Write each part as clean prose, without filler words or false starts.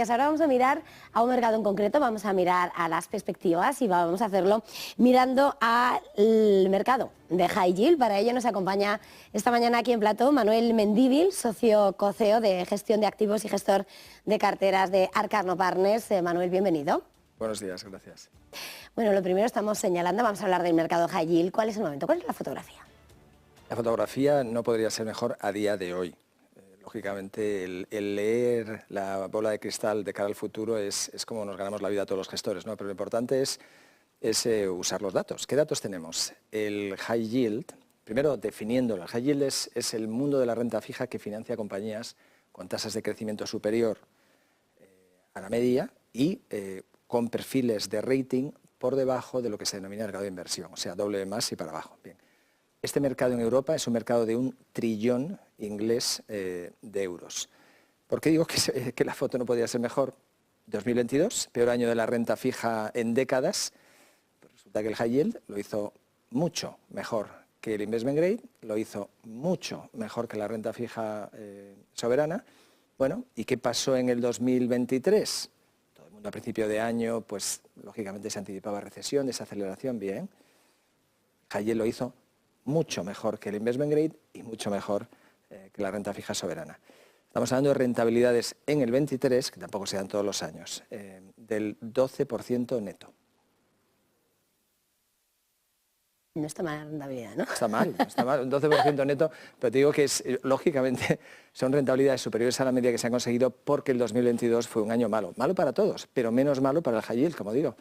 Ahora vamos a mirar a un mercado en concreto, vamos a mirar a las perspectivas y vamos a hacerlo mirando al mercado de High Yield. Para ello nos acompaña esta mañana aquí en plató Manuel Mendívil, socio co-CEO de gestión de activos y gestor de carteras de Arcano Partners. Manuel, bienvenido. Buenos días, gracias. Bueno, lo primero estamos señalando, vamos a hablar del mercado High Yield. ¿Cuál es el momento? ¿Cuál es la fotografía? La fotografía no podría ser mejor a día de hoy. Lógicamente, el leer la bola de cristal de cara al futuro es como nos ganamos la vida todos los gestores, ¿no? Pero lo importante es usar los datos. ¿Qué datos tenemos? El high yield, primero definiéndolo, el high yield es el mundo de la renta fija que financia compañías con tasas de crecimiento superior a la media y con perfiles de rating por debajo de lo que se denomina el grado de inversión, o sea, doble más y para abajo. Bien. Este mercado en Europa es un mercado de 1 trillón inglés de euros. ¿Por qué digo que la foto no podría ser mejor? 2022, peor año de la renta fija en décadas. Pues resulta que el high yield lo hizo mucho mejor que el investment grade, lo hizo mucho mejor que la renta fija soberana. Bueno, ¿y qué pasó en el 2023? Todo el mundo a principio de año, pues lógicamente se anticipaba recesión, desaceleración, bien. High yield lo hizo mucho mejor que el investment grade y mucho mejor que la renta fija soberana. Estamos hablando de rentabilidades en el 23, que tampoco se dan todos los años, del 12% neto. No está mal la rentabilidad, ¿no? Está mal, un 12% neto, pero te digo que lógicamente son rentabilidades superiores a la media que se han conseguido porque el 2022 fue un año malo. Malo para todos, pero menos malo para el high yield, como digo.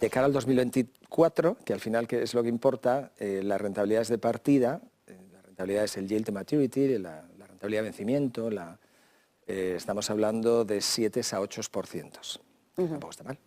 De cara al 2024, que al final que es lo que importa, las rentabilidades de partida, la rentabilidad es el yield to maturity, la rentabilidad de vencimiento, estamos hablando de 7 a 8%. Tampoco está mal.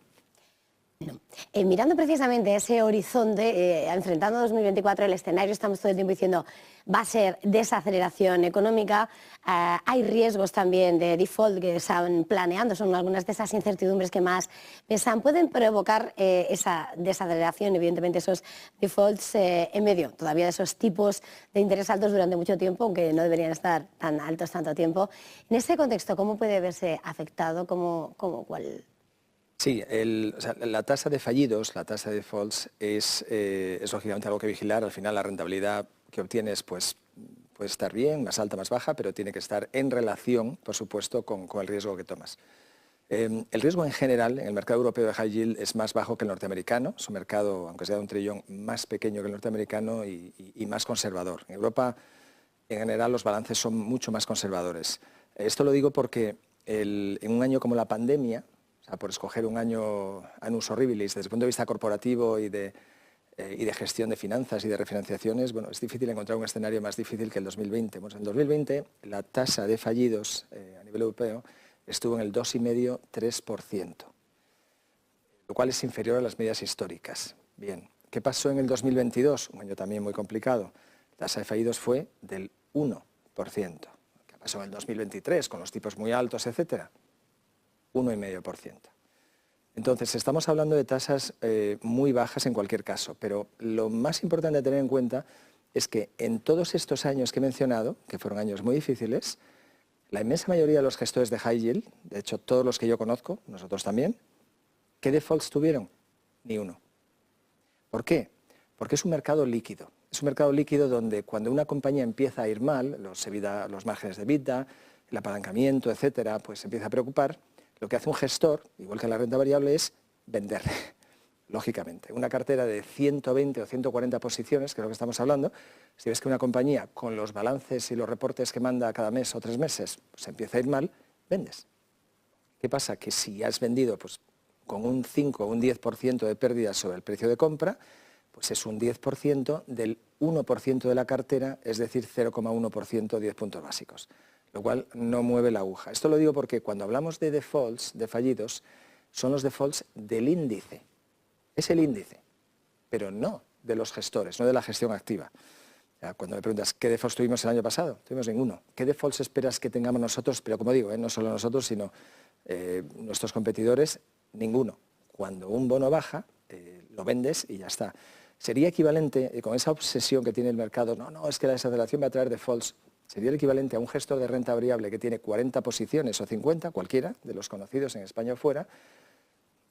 No. Mirando precisamente ese horizonte, enfrentando 2024, el escenario, estamos todo el tiempo diciendo, va a ser desaceleración económica, hay riesgos también de default que están planeando, son algunas de esas incertidumbres que más pesan, pueden provocar esa desaceleración, evidentemente esos defaults en medio todavía de esos tipos de interés altos durante mucho tiempo, aunque no deberían estar tan altos tanto tiempo. En este contexto, ¿cómo puede verse afectado? ¿Cuál? Sí, la tasa de fallidos, la tasa de defaults, es lógicamente algo que vigilar. Al final la rentabilidad que obtienes pues, puede estar bien, más alta, más baja, pero tiene que estar en relación, por supuesto, con el riesgo que tomas. El riesgo en general en el mercado europeo de high yield es más bajo que el norteamericano. Es un mercado, aunque sea de 1 trillón, más pequeño que el norteamericano y más conservador. En Europa, en general, los balances son mucho más conservadores. Esto lo digo porque en un año como la pandemia, o sea, por escoger un año annus horribilis desde el punto de vista corporativo y de gestión de finanzas y de refinanciaciones, bueno, es difícil encontrar un escenario más difícil que el 2020. Bueno, en el 2020 la tasa de fallidos a nivel europeo estuvo en el 2,5–3%, lo cual es inferior a las medias históricas. Bien, ¿qué pasó en el 2022? Un año también muy complicado. La tasa de fallidos fue del 1%. ¿Qué pasó en el 2023 con los tipos muy altos, etcétera? 1,5%. Entonces, estamos hablando de tasas muy bajas en cualquier caso, pero lo más importante a tener en cuenta es que en todos estos años que he mencionado, que fueron años muy difíciles, la inmensa mayoría de los gestores de high yield, de hecho todos los que yo conozco, nosotros también, ¿qué defaults tuvieron? Ni uno. ¿Por qué? Porque es un mercado líquido. Es un mercado líquido donde cuando una compañía empieza a ir mal, los márgenes de EBITDA, el apalancamiento, etcétera, pues empieza a preocupar. Lo que hace un gestor, igual que en la renta variable, es vender, lógicamente. Una cartera de 120 o 140 posiciones, que es lo que estamos hablando, si ves que una compañía con los balances y los reportes que manda cada mes o 3 meses pues empieza a ir mal, vendes. ¿Qué pasa? Que si has vendido pues, con un 5 o un 10% de pérdida sobre el precio de compra, pues es un 10% del 1% de la cartera, es decir, 0,1%, 10 puntos básicos. Lo cual no mueve la aguja. Esto lo digo porque cuando hablamos de defaults, de fallidos, son los defaults del índice. Es el índice, pero no de los gestores, no de la gestión activa. Cuando me preguntas qué defaults tuvimos el año pasado, tuvimos ninguno. ¿Qué defaults esperas que tengamos nosotros? Pero como digo, no solo nosotros, sino nuestros competidores, ninguno. Cuando un bono baja, lo vendes y ya está. Sería equivalente, con esa obsesión que tiene el mercado, no, es que la desaceleración va a traer defaults. sería el equivalente a un gestor de renta variable que tiene 40 posiciones o 50, cualquiera de los conocidos en España o fuera,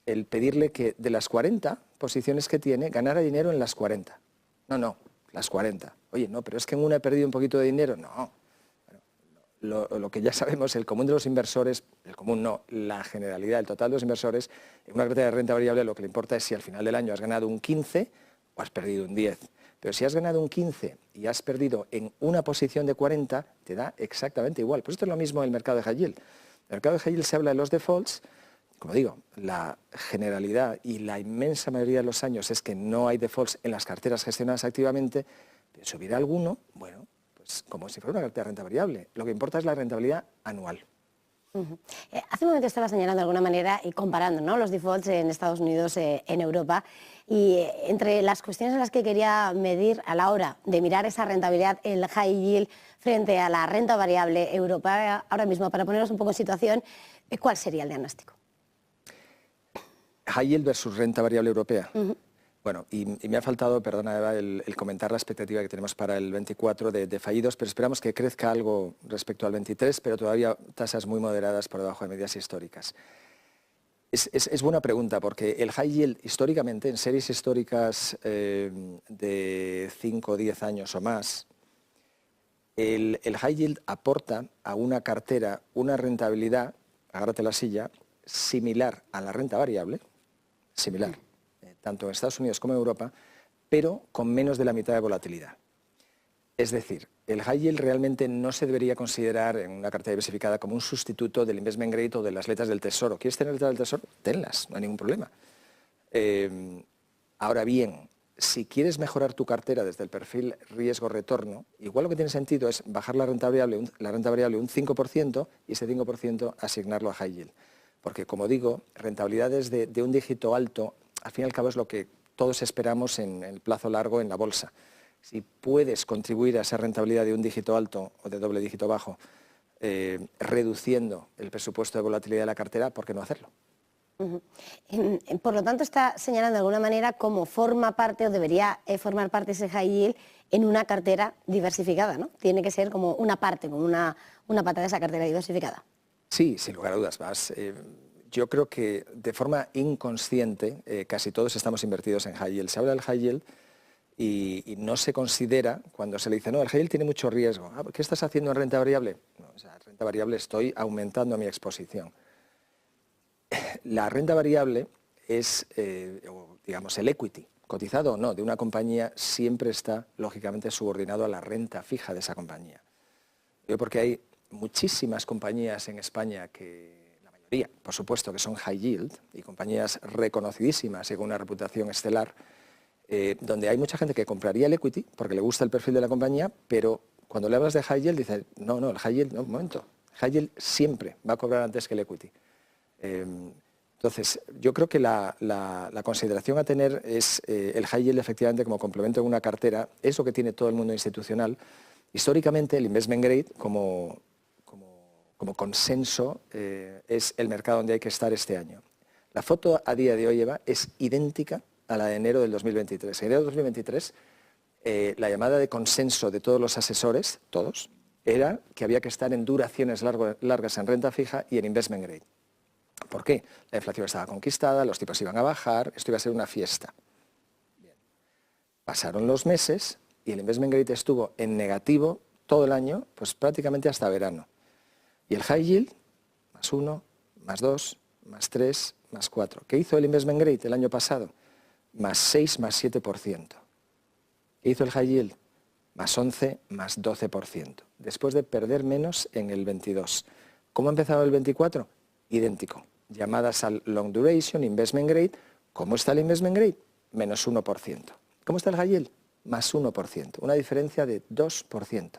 el pedirle que de las 40 posiciones que tiene, ganara dinero en las 40. No, las 40. Oye, no, pero es que en una he perdido un poquito de dinero. No. Bueno, lo que ya sabemos, el común de los inversores, el común no, la generalidad, el total de los inversores, en una cartera de renta variable lo que le importa es si al final del año has ganado un 15 o has perdido un 10. Pero si has ganado un 15 y has perdido en una posición de 40, te da exactamente igual. Pues esto es lo mismo en el mercado de high yield. En el mercado de high yield se habla de los defaults. Como digo, la generalidad y la inmensa mayoría de los años es que no hay defaults en las carteras gestionadas activamente, pero si hubiera alguno, bueno, pues como si fuera una cartera de renta variable. Lo que importa es la rentabilidad anual. Hace un momento estaba señalando de alguna manera y comparando, ¿no?, los defaults en Estados Unidos, en Europa, y entre las cuestiones en las que quería medir a la hora de mirar esa rentabilidad, el high yield frente a la renta variable europea, ahora mismo, para ponernos un poco en situación, ¿cuál sería el diagnóstico? High yield versus renta variable europea. Bueno, y me ha faltado, perdona Eva, el comentar la expectativa que tenemos para el 24 de fallidos, pero esperamos que crezca algo respecto al 23, pero todavía tasas muy moderadas por debajo de medias históricas. Es buena pregunta, porque el high yield históricamente, en series históricas de 5 o 10 años o más, el high yield aporta a una cartera una rentabilidad, agárrate la silla, similar a la renta variable, similar, tanto en Estados Unidos como en Europa, pero con menos de la mitad de volatilidad. Es decir, el high yield realmente no se debería considerar en una cartera diversificada como un sustituto del investment grade o de las letras del tesoro. ¿Quieres tener letras del tesoro? Tenlas, no hay ningún problema. Ahora bien, si quieres mejorar tu cartera desde el perfil riesgo-retorno, igual lo que tiene sentido es bajar la renta variable un 5% y ese 5% asignarlo a high yield. Porque, como digo, rentabilidades de un dígito alto, al fin y al cabo es lo que todos esperamos en el plazo largo en la bolsa. Si puedes contribuir a esa rentabilidad de un dígito alto o de doble dígito bajo, reduciendo el presupuesto de volatilidad de la cartera, ¿por qué no hacerlo? Por lo tanto, está señalando de alguna manera cómo forma parte o debería formar parte ese high yield en una cartera diversificada, ¿no? Tiene que ser como una parte, como una pata de esa cartera diversificada. Sí, sin lugar a dudas. Yo creo que de forma inconsciente casi todos estamos invertidos en high yield. Se habla del high yield y no se considera, cuando se le dice, no, el high yield tiene mucho riesgo. ¿Qué estás haciendo en renta variable? No, o sea, en renta variable estoy aumentando mi exposición. La renta variable es, digamos, el equity, cotizado o no, de una compañía siempre está, lógicamente, subordinado a la renta fija de esa compañía. Porque hay muchísimas compañías en España que, la mayoría, por supuesto, que son high yield y compañías reconocidísimas y con una reputación estelar, donde hay mucha gente que compraría el equity porque le gusta el perfil de la compañía, pero cuando le hablas de high yield dice, no, el high yield, no, un momento, high yield siempre va a cobrar antes que el equity. Entonces, yo creo que la consideración a tener es el high yield efectivamente como complemento en una cartera, es lo que tiene todo el mundo institucional. Históricamente el investment grade como consenso es el mercado donde hay que estar este año. La foto a día de hoy, Eva, es idéntica a la de enero del 2023. En enero del 2023 la llamada de consenso de todos los asesores, todos, era que había que estar en duraciones largas en renta fija y en investment grade. ¿Por qué? La inflación estaba conquistada, los tipos iban a bajar, esto iba a ser una fiesta. Bien. Pasaron los meses y el investment grade estuvo en negativo todo el año, pues prácticamente hasta verano. Y el high yield, más 1, más 2, más 3, más 4. ¿Qué hizo el investment grade el año pasado? Más 6, más 7%. ¿Qué hizo el high yield? Más 11, más 12%. Después de perder menos en el 22. ¿Cómo ha empezado el 24? Idéntico. Llamadas al long duration, investment grade. ¿Cómo está el investment grade? Menos 1%. ¿Cómo está el high yield? Más 1%. Una diferencia de 2%.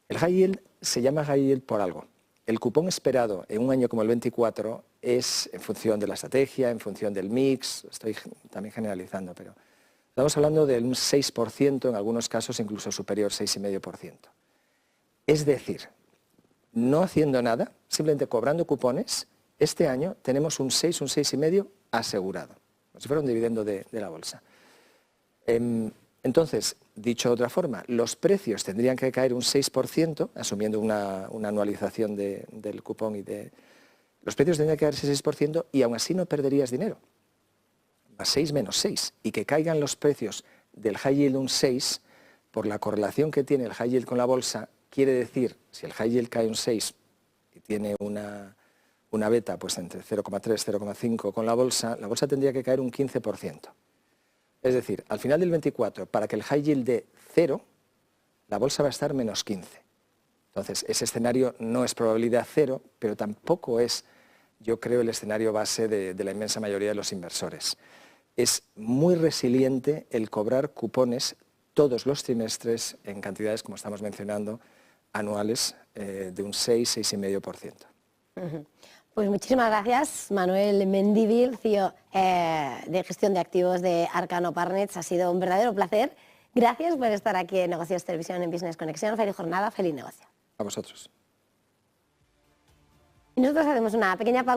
El high yield se llama high yield por algo. El cupón esperado en un año como el 24 es en función de la estrategia, en función del mix, estoy también generalizando, pero estamos hablando de un 6%, en algunos casos incluso superior, 6,5%. Es decir, no haciendo nada, simplemente cobrando cupones, este año tenemos un 6, un 6,5 asegurado, como si fuera un dividendo de la bolsa. Entonces, dicho de otra forma, los precios tendrían que caer un 6%, asumiendo una anualización del cupón los precios tendrían que caer ese 6% y aún así no perderías dinero. Más 6 menos 6. Y que caigan los precios del high yield un 6, por la correlación que tiene el high yield con la bolsa, quiere decir, si el high yield cae un 6 y tiene una beta pues entre 0,3 y 0,5 con la bolsa tendría que caer un 15%. Es decir, al final del 24, para que el high yield dé 0, la bolsa va a estar menos 15. Entonces, ese escenario no es probabilidad 0, pero tampoco es, yo creo, el escenario base de la inmensa mayoría de los inversores. Es muy resiliente el cobrar cupones todos los trimestres en cantidades, como estamos mencionando, anuales de un 6-6,5%. Pues muchísimas gracias, Manuel Mendívil, CEO de gestión de activos de Arcano Partners. Ha sido un verdadero placer. Gracias por estar aquí en Negocios Televisión en Business Conexión. Feliz jornada, feliz negocio. A vosotros. Y nosotros hacemos una pequeña pausa.